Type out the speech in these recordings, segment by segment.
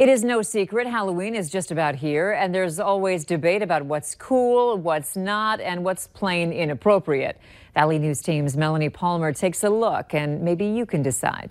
It is no secret Halloween is just about here, and there's always debate about what's cool, what's not, and what's plain inappropriate. Valley News Team's Melanie Palmer takes a look, and maybe you can decide.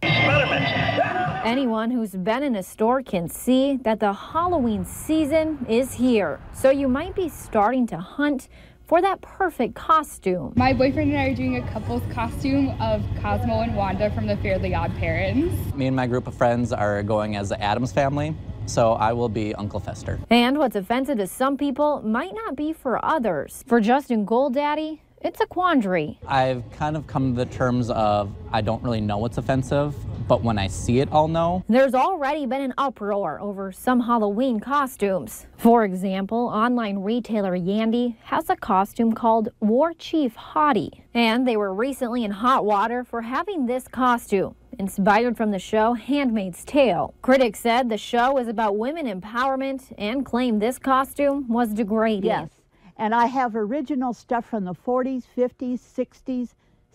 Anyone who's been in a store can see that the Halloween season is here. So you might be starting to hunt for that perfect costume. My boyfriend and I are doing a couple's costume of Cosmo and Wanda from the Fairly Odd Parents. Me and my group of friends are going as the Addams Family, so I will be Uncle Fester. And what's offensive to some people might not be for others. For Justin Goldaddy, it's a quandary. I've kind of come to the terms of I don't really know what's offensive, but when I see it, I'll know. There's already been an uproar over some Halloween costumes. For example, online retailer Yandy has a costume called War Chief Hottie, and they were recently in hot water for having this costume, inspired from the show Handmaid's Tale. Critics said the show is about women empowerment and claimed this costume was degrading. Yes, and I have original stuff from the 40s, 50s, 60s,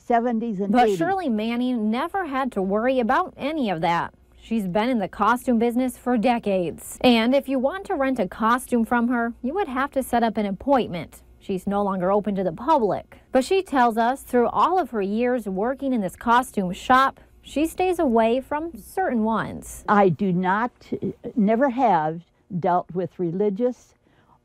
70s, and 80s. But Shirley Manning never had to worry about any of that. She's been in the costume business for decades. And if you want to rent a costume from her, you would have to set up an appointment. She's no longer open to the public. But she tells us through all of her years working in this costume shop, she stays away from certain ones. I do not, never have dealt with religious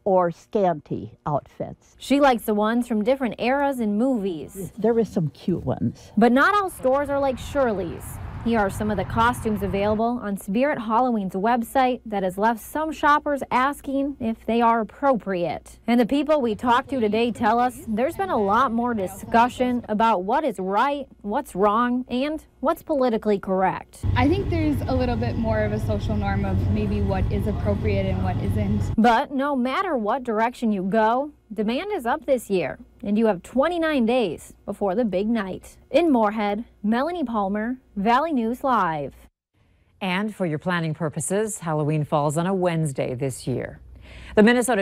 or scanty outfits. She likes the ones from different eras and movies. There were some cute ones. But not all stores are like Shirley's. Here are some of the costumes available on Spirit Halloween's website that has left some shoppers asking if they are appropriate. And the people we talked to today tell us there's been a lot more discussion about what is right, what's wrong, and what's politically correct. I think there's a little bit more of a social norm of maybe what is appropriate and what isn't. But no matter what direction you go, demand is up this year, and you have 29 days before the big night. In Moorhead, Melanie Palmer, Valley News Live. And for your planning purposes, Halloween falls on a Wednesday this year. The Minnesota